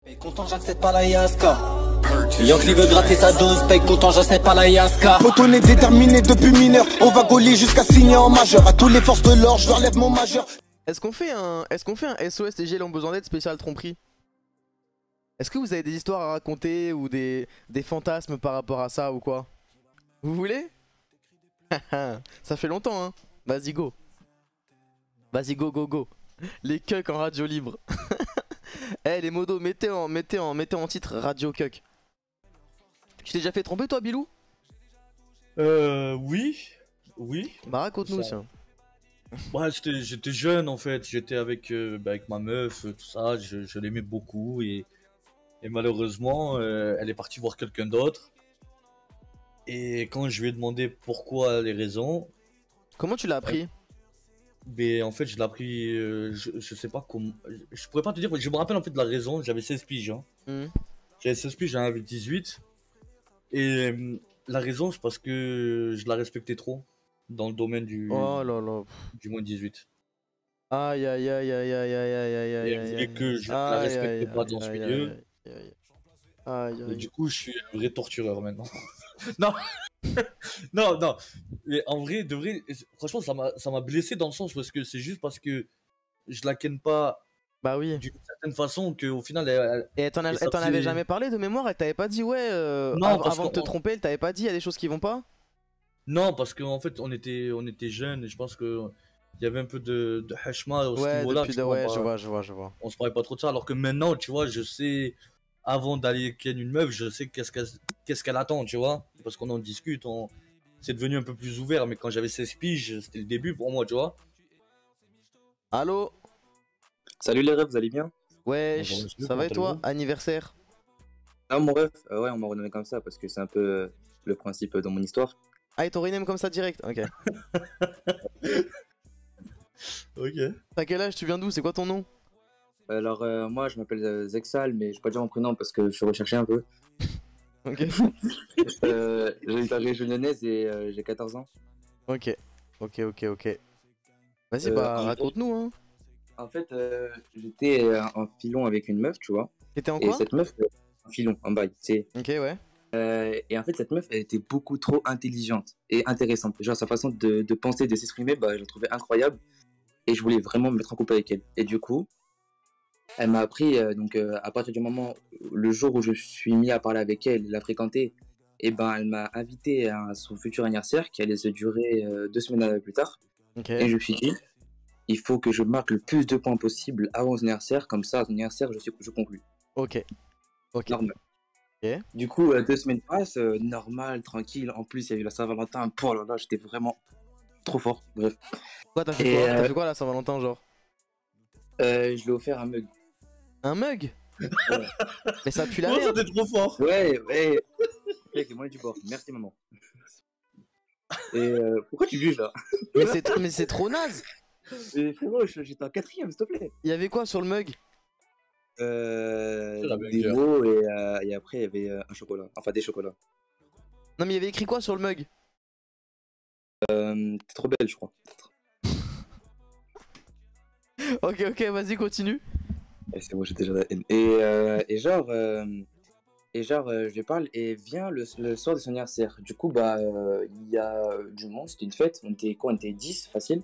Paye content, j'accepte pas la Yaska. Yankee veut gratter sa dose, paye content, j'accepte pas la Yaska. Poto, on est déterminé depuis mineur. On va gauler jusqu'à signer en majeur. À tous les forces de l'or, je leur lève mon majeur. Est-ce qu'on fait un SOS et GL ont besoin d'aide spécial tromperie? Est-ce que vous avez des histoires à raconter ou des fantasmes par rapport à ça ou quoi? Vous voulez? Ça fait longtemps hein. Vas-y go. Vas-y go go go. Les cucks en radio libre. Eh les modos, mettez en titre radio cuck. Tu t'es déjà fait tromper toi Bilou? Oui. Oui. Bah raconte-nous ça. Ouais, j'étais jeune en fait, j'étais avec ma meuf, tout ça, je l'aimais beaucoup et malheureusement elle est partie voir quelqu'un d'autre. Et quand je lui ai demandé pourquoi, les raisons... Comment tu l'as appris? Mais en fait je l'ai appris, je sais pas comment... Je pourrais pas te dire, je me rappelle en fait de la raison, j'avais 16 piges. Hein. J'avais 16 piges, j'en avais 18. Et la raison c'est parce que je la respectais trop dans le domaine du... Oh là là. Du moins 18. Aïe aïe aïe aïe aïe aïe aïe aïe aïe. Et elle voulait que je la respecte pas dans ce milieu. Et du coup, je suis un vrai tortureur maintenant. Non, non. Mais en vrai, de vrai, franchement, ça m'a blessé dans le sens parce que c'est juste parce que je la ken pas. Bah oui. D'une certaine façon qu'au final, et elle t'en avait jamais parlé de mémoire? Elle t'avait pas dit ouais non, avant de te tromper, elle t'avait pas dit il y a des choses qui vont pas? Non, parce qu'en fait, on était jeunes et je pense que il y avait un peu de hashma à ce niveau-là. Ouais, je vois. On se parlait pas trop de ça, alors que maintenant, tu vois, je sais, avant d'aller ken une meuf, je sais qu'est-ce qu'elle attend, tu vois. Parce qu'on en discute, c'est devenu un peu plus ouvert, mais quand j'avais 16 piges, c'était le début pour moi, tu vois. Allô? Salut les refs, vous allez bien? Ouais, ça va et toi? Anniversaire? Ah mon ref, ouais, on m'a renommé comme ça parce que c'est un peu le principe dans mon histoire. Ah, ils t'ont rename comme ça direct? Ok. Ok. T'as quel âge? Tu viens d'où? C'est quoi ton nom? Alors moi je m'appelle Zexal, mais je vais pas dire mon prénom parce que je suis recherché un peu. Ok. J'habite la région lyonnaise et j'ai 14 ans. Ok. Vas-y, bah raconte-nous hein. En fait, j'étais en filon avec une meuf, tu vois. T'étais en et quoi? cette meuf, en filon, en bail, tu sais. Ok, ouais. Et en fait, cette meuf, elle était beaucoup trop intelligente et intéressante. Genre, sa façon de penser, de s'exprimer, bah, je la trouvais incroyable. Et je voulais vraiment me mettre en couple avec elle. Et du coup, elle m'a appris, à partir du moment, le jour où je suis mis à parler avec elle, la fréquenter, et ben, elle m'a invité à son futur anniversaire qui allait se durer 2 semaines plus tard. Okay. Et je me suis dit, il faut que je marque le plus de points possible avant son anniversaire, comme ça, à son anniversaire, je conclue. Ok. Normal. Okay. Du coup, 2 semaines passent, normal, tranquille. En plus, il y a eu la Saint-Valentin. Oh là là, j'étais vraiment trop fort. Bref. Quoi, t'as fait quoi? T'as fait quoi la Saint-Valentin, genre? Je lui ai offert un mug. Un mug? Ouais. Mais ça pue la merde. T'es trop fort. Ouais. Mec, moi du bord. Merci, maman. Et pourquoi tu juges là? Mais c'est trop naze. Mais frérot, j'étais en 4ème, s'il te plaît. Il y avait quoi sur le mug? Des mots et après il y avait un chocolat. Enfin, des chocolats. Non, mais il y avait écrit quoi sur le mug? T'es trop belle, je crois. Ok, vas-y, continue. C'est bon, j'ai déjà la haine. Et genre, je lui parle et vient le soir de son anniversaire. Du coup, bah, il y a du monde, c'était une fête. On était 10, facile.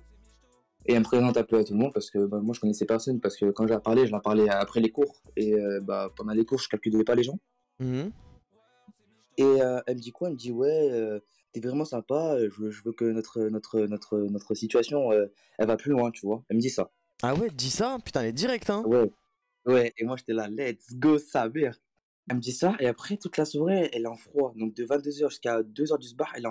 Et elle me présente un peu à tout le monde parce que bah, moi, je connaissais personne. Parce que quand je la parlais après les cours. Et bah, pendant les cours, je calculais pas les gens. Et elle me dit quoi? Elle me dit, ouais, t'es vraiment sympa. Je veux que notre situation, elle va plus loin, tu vois. Elle me dit ça. Ah ouais, dis ça? Putain, elle est directe, hein. Ouais, et moi, j'étais là, let's go, sa mère. Elle me dit ça, et après, toute la soirée, elle est en froid. Donc, de 22h jusqu'à 2h du soir, elle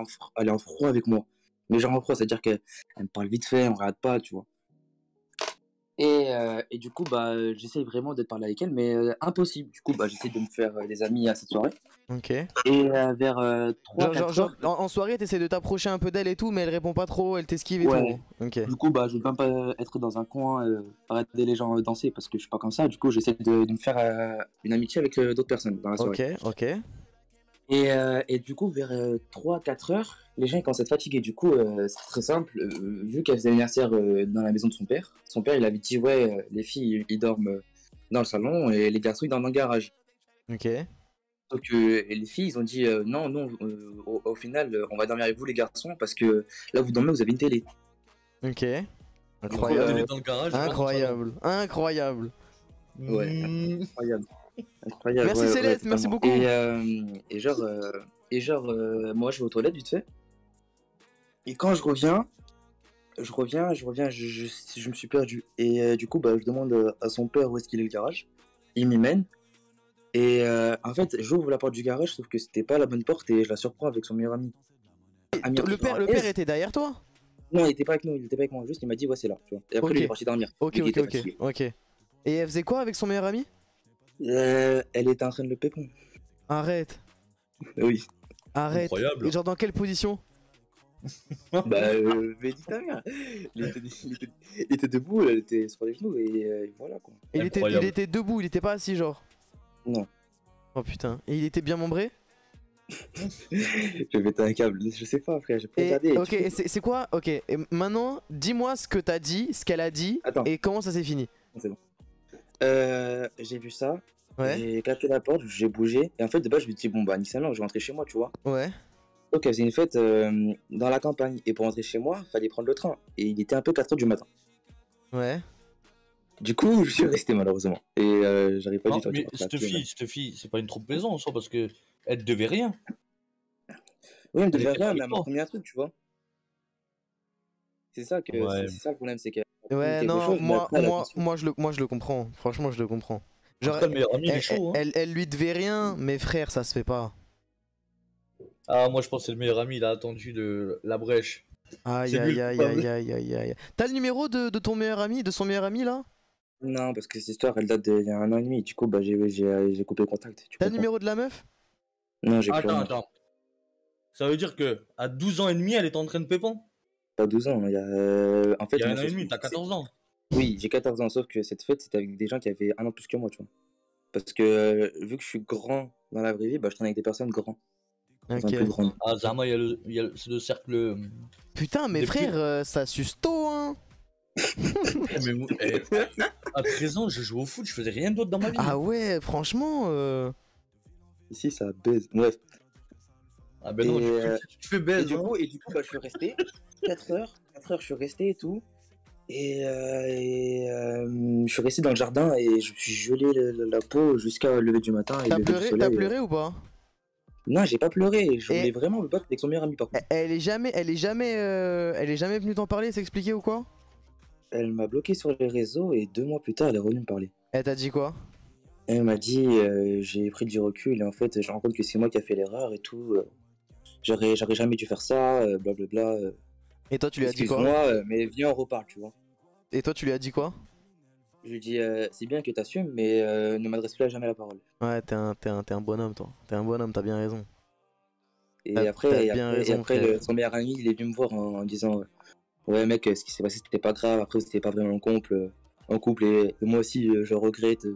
est en froid avec moi. Mais genre en froid, c'est-à-dire qu'elle me parle vite fait, on regarde pas, tu vois. Et du coup, bah, j'essaye vraiment de parler avec elle, mais impossible. Du coup, bah, j'essaie de me faire des amis à cette soirée. Ok. Et vers 3-4 heures... En soirée, t'essaies de t'approcher un peu d'elle et tout, mais elle répond pas trop, elle t'esquive et tout. Ok. Du coup, bah, je veux même pas être dans un coin, regarder les gens danser, parce que je suis pas comme ça. Du coup, j'essaie de me faire une amitié avec d'autres personnes dans la soirée. Ok. Et du coup, vers 3-4 heures, les gens ils commencent à être fatigués. Du coup, c'est très simple. Vu qu'elle faisait l'anniversaire dans la maison de son père, il avait dit ouais, les filles ils dorment dans le salon et les garçons ils dorment dans le garage. Ok. Donc les filles ils ont dit non, au final on va dormir avec vous les garçons parce que là vous dormez, vous avez une télé. Ok. Incroyable. Dans le garage, incroyable. Incroyable. Ouais, incroyable. Incroyable. Merci ouais, Céleste, ouais, merci beaucoup. Et genre, moi je vais aux toilettes vite fait. Et quand je reviens, je me suis perdu. Et du coup, bah, je demande à son père où est-ce qu'il est le garage. Il m'y mène. Et en fait, j'ouvre la porte du garage, sauf que c'était pas la bonne porte et je la surprends avec son meilleur ami. Le père était derrière toi? Non, il était pas avec nous, il était pas avec moi. Juste, il m'a dit, ouais, c'est là. Tu vois. Et après, Ok. il est parti dormir. Ok. Et elle faisait quoi avec son meilleur ami? Elle était en train de le pépon. Arrête. Oui. Arrête. Incroyable. Et genre dans quelle position? Bah, mais dis ta mère. Il était debout, elle était sur les genoux et voilà quoi. Il était debout, il était pas assis genre? Non. Oh putain. Et il était bien membré? Je vais péter un câble, je sais pas frère, j'ai pas regardé. Ok, et c'est quoi? Ok, et maintenant dis-moi ce que t'as dit, ce qu'elle a dit. Attends. Et comment ça s'est fini? C'est bon. J'ai vu ça, Ouais. j'ai claqué la porte, j'ai bougé. Et en fait de base je me dis bon bah nique sa mère, je vais rentrer chez moi tu vois. Ouais. Ok, c'est une fête dans la campagne. Et pour rentrer chez moi, fallait prendre le train. Et il était un peu 4h du matin. Ouais. Du coup, je suis resté malheureusement. Et j'arrive pas du tout à mais cette fille, c'est pas une trompe-maison en soi parce que elle devait rien. Oui, elle me devait Elle rien, était mais elle m'a promis un truc, tu vois. C'est ça que Ouais. c'est ça le problème, c'est que. Ouais, non, moi je le comprends. Franchement, je le comprends. Genre, En tout cas, le meilleur ami, il est chaud. Hein. elle lui devait rien, mais frère, ça se fait pas. Ah, moi je pense que c'est le meilleur ami, il a attendu de la brèche. Aïe C'est lui aïe le aïe coupable. aïe aïe aïe. T'as le numéro de ton meilleur ami, de son meilleur ami là? Non, parce que cette histoire, elle date d'il y a 1 an et demi. Du coup, bah, j'ai coupé le contact. Tu T'as le comprends. numéro de la meuf? Non, j'ai plus rien. Attends. Ça veut dire que à 12 ans et demi, elle est en train de pépon? Pas 12 ans, il y a. En fait, Il y a moi, 1 an et demi, c'est- t'as 14 ans. Oui, j'ai 14 ans, sauf que cette fête, c'était avec des gens qui avaient 1 an plus que moi, tu vois. Parce que vu que je suis grand dans la vraie vie, bah, je traîne avec des personnes grands. Des gens Ok. plus grands. Ah, Zama, c'est le cercle. Putain, mais Des frère, ça suce tôt, hein. À 13 ans, je jouais au foot, je faisais rien d'autre dans ma vie. Ah ouais, franchement. Ici, ça baise. Bref. Ah ben non, Et, tu fais Et baise. du Hein. coup, bah, je suis resté 4 heures, je suis resté et tout. Je suis resté dans le jardin et je me suis gelé la peau jusqu'à le lever du matin. Et T'as le lever du pleuré, soleil. t'as pleuré ou pas? Non, j'ai pas pleuré. Je Et- voulais vraiment me battre avec son meilleur ami par contre. Elle est jamais venue t'en parler, s'expliquer ou quoi? Elle m'a bloqué sur les réseaux et 2 mois plus tard, elle est revenue me parler. Elle t'a dit quoi? Elle m'a dit j'ai pris du recul et en fait, je me rends compte que c'est moi qui a fait l'erreur et tout. J'aurais jamais dû faire ça, blablabla. Et toi tu lui as dit quoi? Excuse-moi, mais viens, on reparle, tu vois. Et toi tu lui as dit quoi? Je lui ai dit c'est bien que t'assumes, mais ne m'adresse plus à jamais la parole. Ouais, t'es un bonhomme toi. T'es un bonhomme, t'as bien raison. Et T'as après, bien raison, frère. son meilleur ami, il est venu me voir en disant ouais mec, ce qui s'est passé c'était pas grave, après c'était pas vraiment en couple et moi aussi je regrette.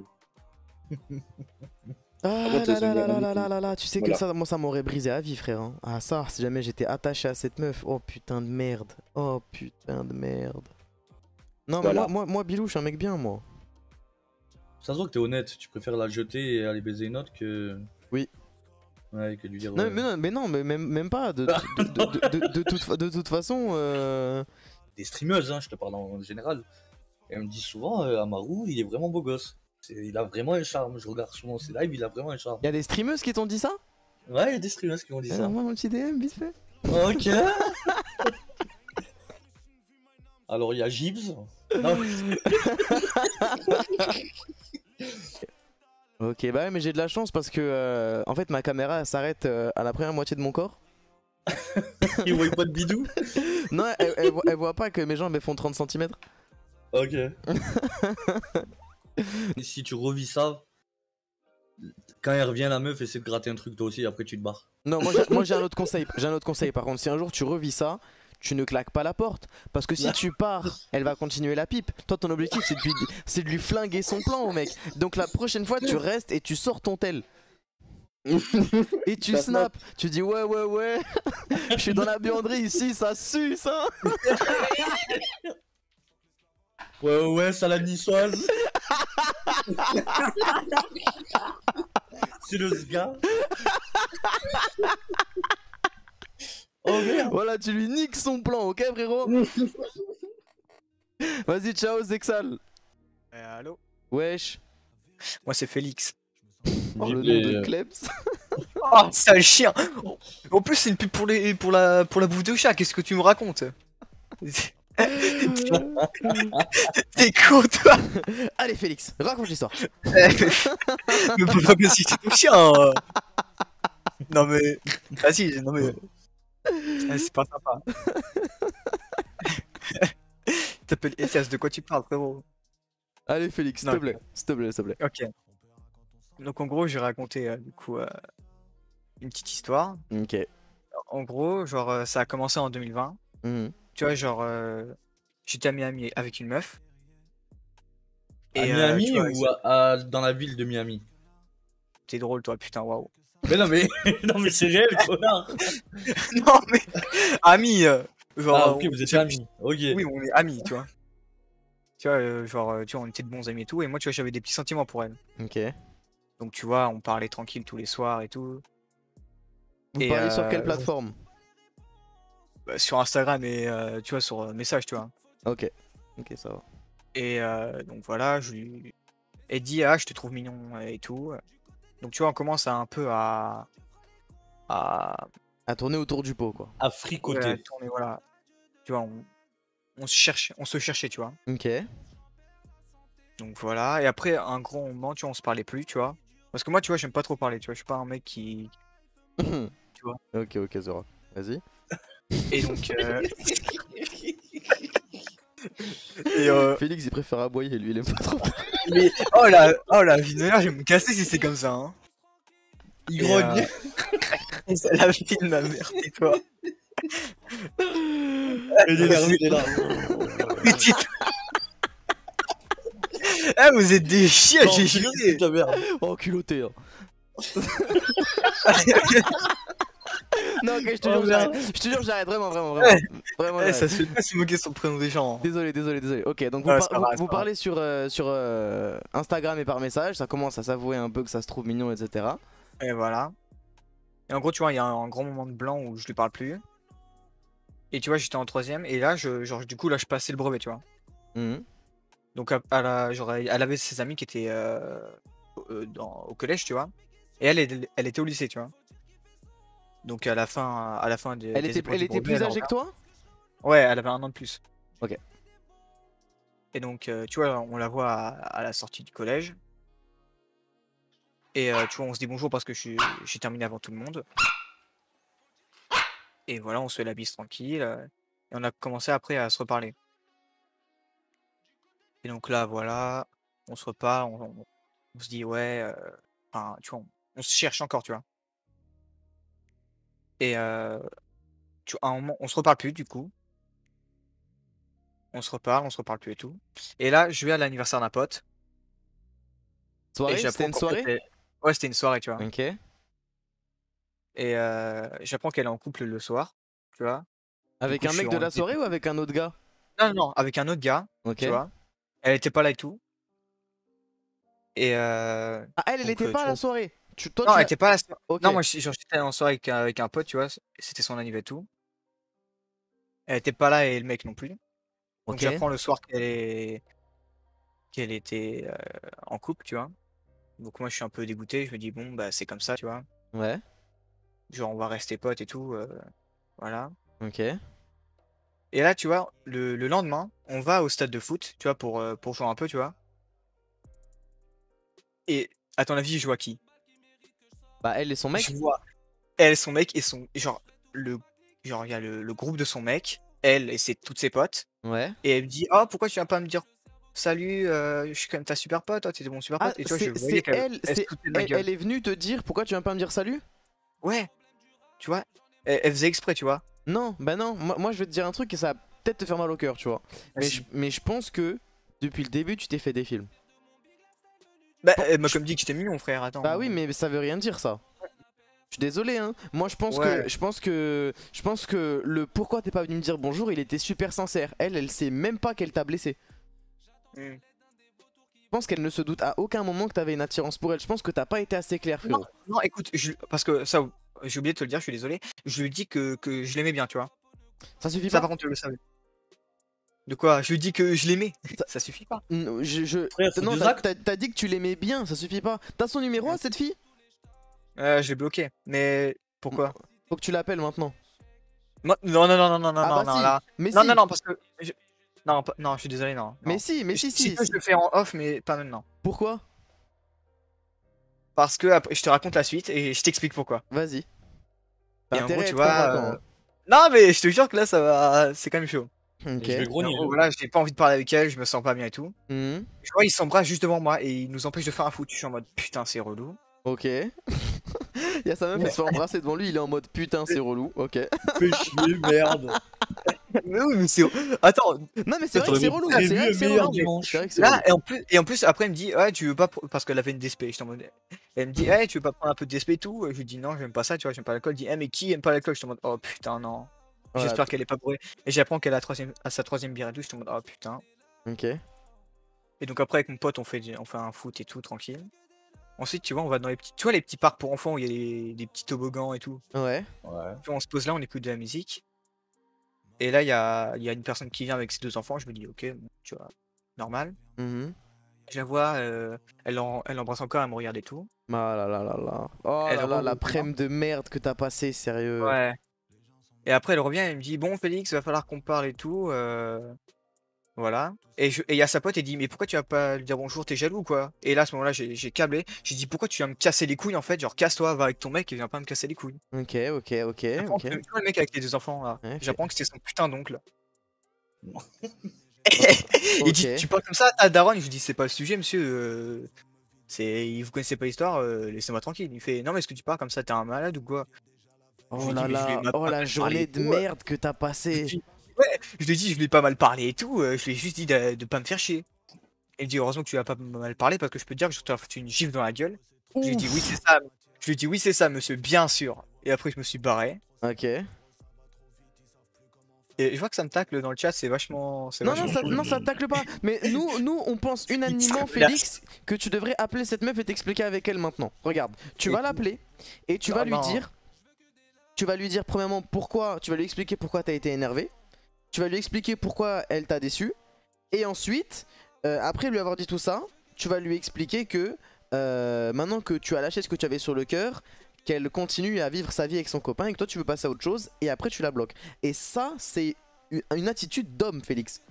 Ah contre, c'est son là là meilleur là ami là qui- là là là, tu sais Voilà. que ça, moi ça m'aurait brisé la vie, frère. Hein. Ah ça, si jamais j'étais attaché à cette meuf. Oh putain de merde. Oh putain de merde. Non mais Voilà. moi Bilou, je suis un mec bien moi. Ça se voit que t'es honnête, tu préfères la jeter et aller baiser une autre que. Oui. Ouais, que lui dire. Non, ouais. mais non, mais même pas. De toute façon. Des streameuses, hein, je te parle en général. Et elle me dit souvent, Amaru, il est vraiment beau gosse. Il a vraiment un charme. Je regarde souvent ses lives, il a vraiment un charme. Y a des streameuses qui t'ont dit ça? Ouais, il y a des streameuses qui m'ont dit ça. Moi mon petit DM, vite fait. Ok. Alors il y a Gibbs. Non. Ok, bah ouais, mais j'ai de la chance parce que en fait ma caméra elle s'arrête à la première moitié de mon corps. Il voit pas de bidou. Non, elle voit pas que mes jambes elles font 30 cm. Ok. Et si tu revis ça, quand elle revient la meuf, essaie de gratter un truc toi aussi, après tu te barres. Non, moi j'ai un autre conseil. J'ai un autre conseil. Par contre, si un jour tu revis ça, tu ne claques pas la porte. Parce que si tu pars, elle va continuer la pipe. Toi, ton objectif c'est de lui flinguer son plan au mec. Donc la prochaine fois, tu restes et tu sors ton tel. Et tu Ça snaps. Tu dis ouais. Je suis dans la buanderie ici, ça suce hein. Ouais, salade niçoise. C'est le gars. Oh merde. Voilà, tu lui niques son plan, ok frérot? Vas-y, ciao Zexal. Allô? Wesh. Moi c'est Félix. Oh, le nom de Klebs. Oh, sale chien! En plus, c'est une pub pour la bouffe de chat, qu'est-ce que tu me racontes? T'es con, toi! Allez, Félix, raconte l'histoire. Mais pas que si c'est ton chien! Non, mais. Vas-y, non, mais. C'est pas sympa. T'appelles Etias, de quoi tu parles, frérot? Allez, Félix, s'il te plaît. S'il te plaît, s'il te plaît. Ok. Donc, en gros, j'ai raconté, du coup, une petite histoire. Ok. En gros, genre, ça a commencé en 2020. Tu vois, genre, j'étais à Miami avec une meuf. À Miami ou dans la ville de Miami? T'es drôle, toi, putain, waouh. Mais non, mais, non, mais c'est réel, connard. Non, mais. Amis, genre. Ah, ok, vous êtes amis. Ok. Oui, on est amis, tu vois. Tu vois, genre, tu vois, on était de bons amis et tout. Et moi, tu vois, j'avais des petits sentiments pour elle. Ok. Donc, tu vois, on parlait tranquille tous les soirs et tout. Vous parlez sur quelle plateforme? Bah, sur Instagram et tu vois, sur message, tu vois. Ok. Ok, ça va. Et donc voilà, je lui ai dit, ah, je te trouve mignon et tout. Donc tu vois, on commence à un peu à tourner autour du pot, quoi. À fricoter. Ouais, tourner, voilà. Tu vois, on se cherchait, tu vois. Ok. Donc voilà, et après un grand moment, tu vois, on se parlait plus, tu vois. Parce que moi, tu vois, j'aime pas trop parler, tu vois, je suis pas un mec qui... tu vois. Ok, Zora. Vas-y. Et donc... Félix, il préfère aboyer, lui, il aime pas trop. Mais... oh la vie de merde, je vais me casser si c'est comme ça, hein. Il grogne. C'est la vie de ma mère, et toi. Il est là. Ah, vous êtes des chiens, j'ai juré. Ta merde. Oh, culotté, hein. Non, ok, je te jure, j'arrête. Je te jure, j'arrête, vraiment. Vraiment, ça se fait pas se moquer sur le prénom des gens. Désolé. Ok, donc vous parlez sur Instagram et par message, ça commence à s'avouer un peu que ça se trouve mignon, etc. Et voilà. Et en gros, tu vois, il y a un grand moment de blanc où je lui parle plus. Et tu vois, j'étais en 3ème, et là, du coup, je passais le brevet, tu vois. Donc, elle avait ses amis qui étaient au collège, tu vois. Et elle était au lycée, tu vois. Donc, à la fin des. Elle était plus âgée que toi? Ouais, elle avait 1 an de plus. Ok. Et donc, tu vois, on la voit à la sortie du collège. Et tu vois, on se dit bonjour parce que j'ai terminé avant tout le monde. Et voilà, on se fait la bise tranquille. Et on a commencé après à se reparler. Et donc là, voilà, on se reparle, on se dit ouais, enfin, tu vois, on se cherche encore, tu vois. Et tu vois, à un moment, on se reparle plus du coup. On se reparle plus et tout. Et là, je vais à l'anniversaire d'un pote. Soirée? C'était une soirée? Ouais, c'était une soirée, tu vois. Ok. Et j'apprends qu'elle est en couple le soir, tu vois. Avec un mec de la soirée ou avec un autre gars? Non, avec un autre gars, tu vois. Elle était pas là et tout. Et ah, elle était pas à la soirée? Non, elle était pas à la soirée. Okay. Non, moi j'étais en soirée avec un pote, tu vois. C'était son anniversaire et tout. Elle était pas là et le mec non plus. Donc j'apprends le soir qu'elle était en couple, tu vois. Donc moi je suis un peu dégoûté, je me dis bon bah c'est comme ça, tu vois. Ouais. Genre on va rester potes et tout, voilà. Ok. Et là tu vois, le lendemain, on va au stade de foot, tu vois, pour jouer un peu, tu vois. Et à ton avis, je vois qui? Bah elle et son mec. Je vois elle, son mec et son... Genre, il y a le groupe de son mec, elle et toutes ses potes. Ouais. Et elle me dit, oh pourquoi tu viens pas me dire salut, je suis quand même ta super pote, toi t'es mon super pote. Et tu vois, je voyais qu'elle elle est venue te dire pourquoi tu viens pas me dire salut? Ouais. Tu vois, elle faisait exprès, tu vois. Non, bah non, moi je vais te dire un truc et ça va peut-être te faire mal au cœur, tu vois. Mais je pense que depuis le début tu t'es fait des films. Bah elle m'a comme dit que j'étais mignon, frère, attends. Bah oui, mais ça veut rien dire ça. Je suis désolé, hein. Moi je pense que le pourquoi t'es pas venu me dire bonjour, il était super sincère. Elle sait même pas qu'elle t'a blessé. Je pense qu'elle ne se doute à aucun moment que t'avais une attirance pour elle. Je pense que t'as pas été assez clair, frérot. Non, écoute, parce que ça, j'ai oublié de te le dire, je suis désolé. Je lui dis que je l'aimais bien, tu vois. Ça suffit Ça, pas. par contre, tu le savais. De quoi? Je lui dis que je l'aimais. Ça suffit pas. Non, Frère, t'as dit que tu l'aimais bien, ça suffit pas. T'as son numéro à cette fille? Je l'ai bloqué. Mais pourquoi? Faut que tu l'appelles maintenant. Non, là. Mais Non, si. non, parce que. Non, non, je suis désolé, non. Mais si. Je le fais en off, mais pas maintenant. Pourquoi? Parce que après, je te raconte la suite et je t'explique pourquoi. Vas-y. Et en gros, tu vois. Non, mais je te jure que là, ça va. C'est quand même chaud. Ok. Je vais grogner. Voilà, j'ai pas envie de parler avec elle, je me sens pas bien et tout. Je vois, ils s'embrassent juste devant moi et ils nous empêchent de faire un foot. Je suis en mode putain, c'est relou. Ok. Il y a sa meuf, elle se fait embrasser devant lui, il est en mode putain, c'est relou. Ok. Fais chier, merde. Mais oui, mais c'est. Attends. Non, mais c'est vrai que c'est relou. C'est vrai que c'est relou. Là, et en plus, après, elle me dit, ouais, tu veux pas. Parce qu'elle avait une DSP. J'étais en mode. Elle me dit, hey, tu veux pas prendre un peu de DSP et tout? Je lui dis, non, j'aime pas ça, tu vois, j'aime pas l'alcool. Elle dit, hey, mais qui aime pas l'alcool? J'étais en mode, oh putain, non. Voilà. J'espère qu'elle est pas bourrée. Et j'apprends qu'elle a sa troisième bière et tout. J'étais en mode, oh putain. Ok. Et donc, après, avec mon pote, on fait un foot et tout, tranquille. Ensuite, tu vois, on va dans les petits. Tu vois, les petits parcs pour enfants où il y a des petits toboggans et tout. Ouais. Tu vois, on se pose là, on écoute de la musique. Et là, il y a une personne qui vient avec ses deux enfants. Je me dis, ok, bon, tu vois, normal. Je la vois, elle embrasse encore, elle me regarde et tout. Ah là là là là. Oh là là, la prème de merde que t'as passé, sérieux. Ouais. Et après, elle revient, elle me dit, bon, Félix, il va falloir qu'on parle et tout. Voilà. Et il y a sa pote, elle dit, mais pourquoi tu vas pas lui dire bonjour, t'es jaloux quoi? Et là, à ce moment-là, j'ai câblé. J'ai dit, pourquoi tu viens me casser les couilles en fait? Genre, casse-toi, va avec ton mec et viens pas me casser les couilles. Ok. Tu vois, le mec avec les deux enfants là. Ouais, j'apprends que c'était son putain d'oncle. Ok. Il dit, tu parles comme ça à ta daronne? Je lui dis, c'est pas le sujet, monsieur. Vous connaissez pas l'histoire, laissez-moi tranquille. Il fait, non, mais est-ce que tu parles comme ça? T'es un malade ou quoi? Oh là là, oh la journée de merde que t'as passée. Ouais, je lui ai dit, je lui ai pas mal parlé et tout, je lui ai juste dit de pas me faire chier. Il me dit, heureusement que tu as pas mal parlé parce que je peux te dire que je t'ai foutu une gifle dans la gueule. Je lui ai dit, oui, c'est ça. Je lui ai dit, oui, c'est ça, monsieur, bien sûr. Et après, je me suis barré. Ok. Et je vois que ça me tacle dans le chat, c'est vachement. Non, ça tacle pas. Mais nous, on pense unanimement, Félix, que tu devrais appeler cette meuf et t'expliquer avec elle maintenant. Regarde, tu vas l'appeler et tu vas lui dire. Tu vas lui dire, premièrement, pourquoi. Tu vas lui expliquer pourquoi t'as été énervé. Tu vas lui expliquer pourquoi elle t'a déçu. Et ensuite, après lui avoir dit tout ça, tu vas lui expliquer que maintenant que tu as lâché ce que tu avais sur le cœur, qu'elle continue à vivre sa vie avec son copain et que toi tu veux passer à autre chose. Et après tu la bloques. Et ça, c'est une attitude d'homme, Félix.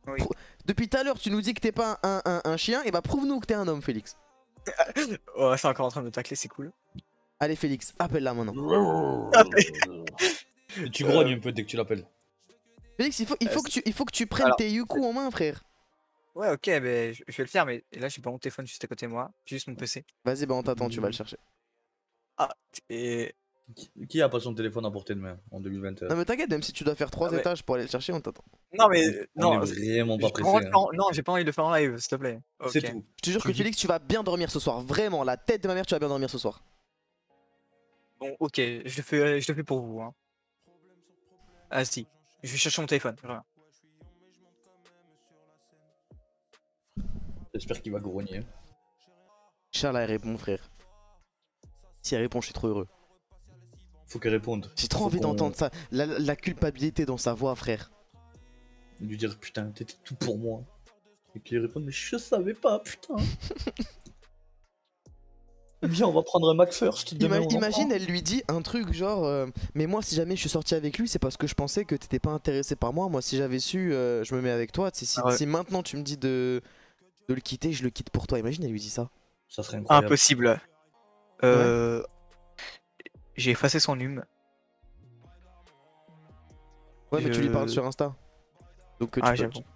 Oui. Depuis tout à l'heure, tu nous dis que t'es pas un chien. Et bah prouve-nous que t'es un homme, Félix. Oh, c'est encore en train de me tacler, c'est cool. Allez, Félix, appelle-la maintenant. Tu grognes un peu dès que tu l'appelles. Félix, il faut que tu prennes tes yuku en main, frère. Ouais, ok, mais je vais le faire, mais là j'ai pas mon téléphone juste à côté de moi, j'ai juste mon PC. Vas-y, bah on t'attend, tu vas le chercher. Ah, et. Qui a pas son téléphone à portée de main en 2021? Non, mais t'inquiète, même si tu dois faire 3 étages pour aller le chercher, on t'attend. Non, mais. Non, vraiment pas pressé. Non, j'ai pas envie de le faire en live, s'il te plaît. C'est tout. Je te jure que Félix, tu vas bien dormir ce soir. Vraiment, la tête de ma mère, tu vas bien dormir ce soir. Bon, ok, je le fais pour vous. Hein. Ah, si. Je vais chercher mon téléphone. Vraiment. J'espère qu'il va grogner. Charles, elle répond, frère. Si elle répond, je suis trop heureux. Faut qu'elle réponde. J'ai trop envie d'entendre ça. La culpabilité dans sa voix, frère. Lui dire putain, t'étais tout pour moi. Et qu'il réponde, mais je savais pas, putain. Viens, on va prendre un McFirst. Imagine, elle lui dit un truc genre mais moi, si jamais je suis sorti avec lui, c'est parce que je pensais que t'étais pas intéressé par moi. Moi, si j'avais su, je me mets avec toi. Si maintenant tu me dis de le quitter, je le quitte pour toi. Imagine, elle lui dit ça. Ça serait incroyable. Impossible. J'ai effacé son hume. Ouais, mais tu lui parles sur Insta. Donc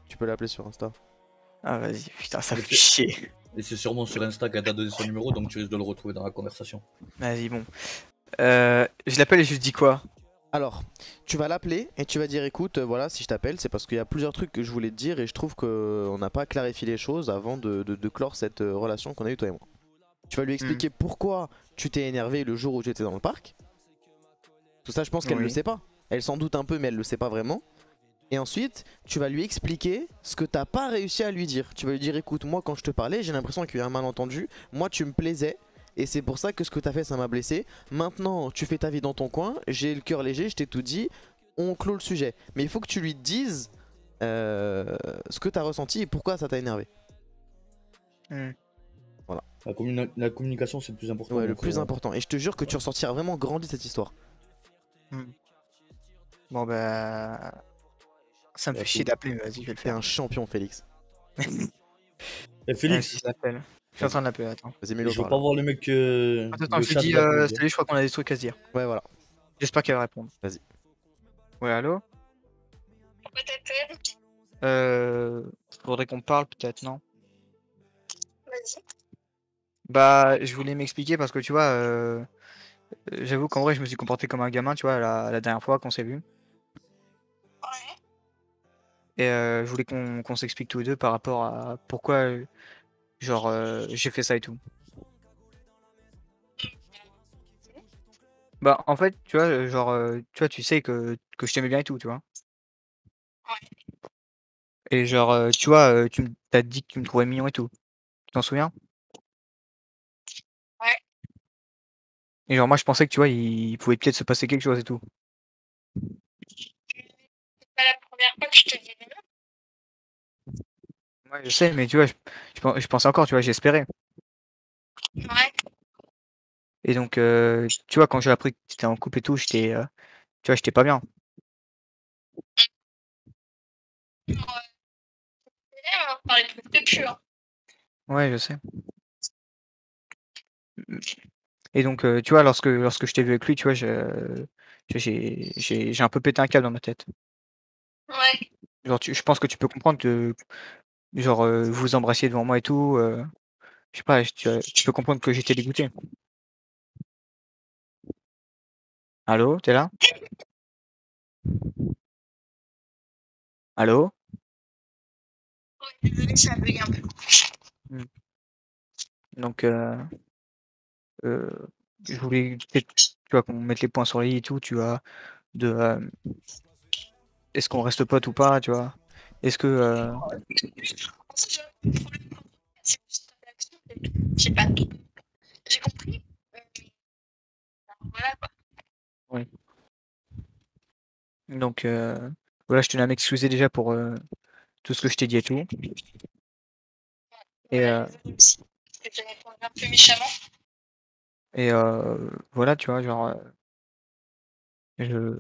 tu peux l'appeler sur Insta. Ah, vas-y, putain, ça fait chier. Et c'est sûrement sur Insta qu'elle t'a donné son numéro, donc tu risques de le retrouver dans la conversation. Vas-y, bon. Je l'appelle et je lui dis quoi? Alors, tu vas l'appeler et tu vas dire écoute, voilà, si je t'appelle, c'est parce qu'il y a plusieurs trucs que je voulais te dire et je trouve qu'on n'a pas clarifié les choses avant de clore cette relation qu'on a eu toi et moi. Tu vas lui expliquer pourquoi tu t'es énervé le jour où tu étais dans le parc. Tout ça, je pense qu'elle le sait pas. Elle s'en doute un peu, mais elle le sait pas vraiment. Et ensuite, tu vas lui expliquer ce que t'as pas réussi à lui dire. Tu vas lui dire, écoute, moi quand je te parlais, j'ai l'impression qu'il y a eu un malentendu. Moi, tu me plaisais. Et c'est pour ça que ce que t'as fait, ça m'a blessé. Maintenant, tu fais ta vie dans ton coin. J'ai le cœur léger, je t'ai tout dit. On clôt le sujet. Mais il faut que tu lui dises ce que t'as ressenti et pourquoi ça t'a énervé. Voilà. La communication, c'est le plus important. Ouais, le plus important. Et je te jure que tu ressortiras vraiment grandi de cette histoire. Bon bah... Ça me fait chier d'appeler, mais vas-y, je vais le T'es faire. un champion, Félix. Félix, je suis en train de l'appeler, attends. Vas-y, mets-le. Je veux pas voir le mec. Attends, je lui dis salut, je crois qu'on a des trucs à se dire. Ouais, voilà. J'espère qu'elle va répondre. Vas-y. Ouais, allô? Pourquoi t'appelles? Faudrait qu'on parle peut-être, non? Vas-y. Bah, je voulais m'expliquer parce que tu vois, j'avoue qu'en vrai, je me suis comporté comme un gamin, tu vois, la dernière fois qu'on s'est vu. Ouais. Et je voulais qu'on s'explique tous les deux par rapport à pourquoi, genre, j'ai fait ça et tout. Bah, en fait, tu vois, genre, tu vois, tu sais que je t'aimais bien et tout, tu vois. Ouais. Et genre, tu vois, t'as dit que tu me trouvais mignon et tout. Tu t'en souviens? Ouais. Et genre, moi, je pensais que, tu vois, il pouvait peut-être se passer quelque chose et tout. C'est pas la première fois que je te dis non. Ouais, je sais, mais tu vois, je pensais encore, tu vois, j'espérais. Ouais. Et donc, tu vois, quand j'ai appris que tu étais en couple et tout, tu vois, j'étais pas bien. On va parler de trucs de pur. Ouais, je sais. Et donc, tu vois, lorsque je t'ai vu avec lui, tu vois, j'ai un peu pété un câble dans ma tête. Ouais. Genre, je pense que tu peux comprendre que, genre, vous vous embrassiez devant moi et tout. Je sais pas, tu peux comprendre que j'étais dégoûté. Allô, t'es là? Allô? Ouais, désolé, ça a bugué un peu. Donc, je voulais peut-être, tu vois, qu'on mette les points sur les i et tout, tu vois, de est-ce qu'on reste potes ou pas, tu vois? Est-ce que C'est juste une réaction, c'est tout. J'ai pas tout. J'ai compris. Voilà quoi. oui. Donc voilà, je tenais à m'excuser déjà pour tout ce que je t'ai dit et tout. Et Ouais, désolé aussi. Parce que j'ai répondu un peu méchamment. et voilà, tu vois, genre je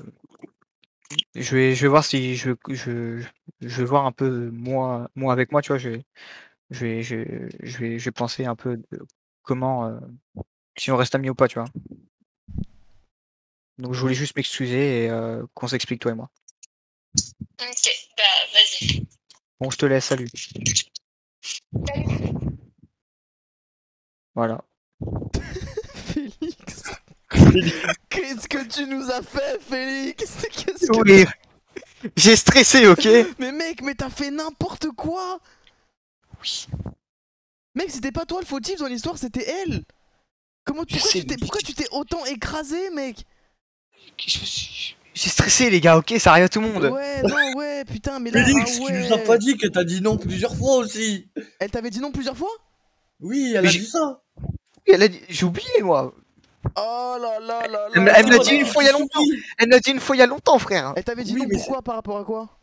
vais voir si je vais voir un peu moi avec moi, tu vois, je vais penser un peu de comment si on reste amis ou pas, tu vois. Donc je voulais juste m'excuser et qu'on s'explique toi et moi. Ok, bah vas-y. Bon, je te laisse, salut. Salut. Voilà. Félix. Qu'est-ce que tu nous as fait, Félix? Qu'est-ce que... Oui. J'ai stressé, ok? Mais mec, mais t'as fait n'importe quoi. Oui. Mec, c'était pas toi le fautif dans l'histoire, c'était elle. Pourquoi tu t'es autant écrasé, mec? J'ai stressé, les gars, ok? Ça arrive à tout le monde. Ouais, non, ouais, putain, mais là, Félix, ah ouais. tu nous as pas dit que t'as dit non plusieurs fois aussi. Elle t'avait dit non plusieurs fois? Oui, elle a dit ça. Oui, elle a dit... J'ai oublié, moi. Oh là là là Elle là. me l'a dit une fois il y a longtemps. Elle me l'a dit une fois il y a longtemps, frère. Elle t'avait dit Oui, non mais pourquoi? Par rapport à quoi?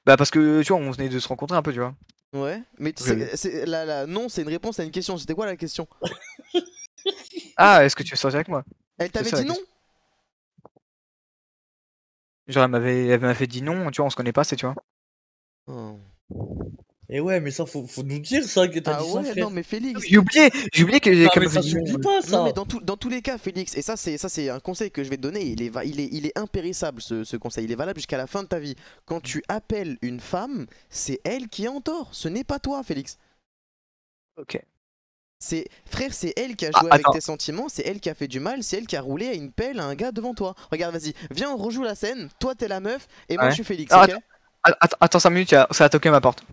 Bah parce que, tu vois, on venait de se rencontrer un peu, tu vois. Ouais, mais non, c'est une réponse à une question. C'était quoi la question? Ah, est-ce que tu veux sortir avec moi? Elle t'avait ça, la dit non? Genre, elle m'avait dit non, tu vois, on se connaît pas, c'est, tu vois. Oh. Et ouais, mais ça, faut nous dire ça, que t'as Ah dit ça, ouais, frère. non mais Félix. J'ai oublié que Ah, qu'elle mais m'avait ça dit non. s'oublie pas, ça. Non mais dans tous les cas, Félix, et ça c'est un conseil que je vais te donner, il est impérissable ce conseil, il est valable jusqu'à la fin de ta vie. Quand tu appelles une femme, c'est elle qui est en tort, ce n'est pas toi, Félix. Ok. Frère, c'est elle qui a joué avec attends. tes sentiments, c'est elle qui a fait du mal, c'est elle qui a roulé à une pelle à un gars devant toi. Regarde, vas-y, viens, on rejoue la scène, toi t'es la meuf et moi Ouais. je suis Félix, Ah, ok? Attends 5 minutes, ça a toqué à ma porte.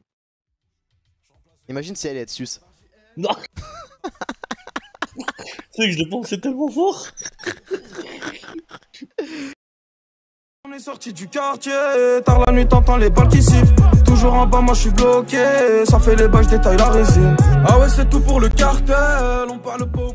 Imagine si elle est sus. Non. C'est que je l'ai pensé tellement fort. On est sorti du quartier, tard la nuit t'entends les balles qui sifflent. Toujours en bas moi je suis bloqué, ça fait les bails, je détaille la résine. Ah ouais c'est tout pour le cartel, on parle pas au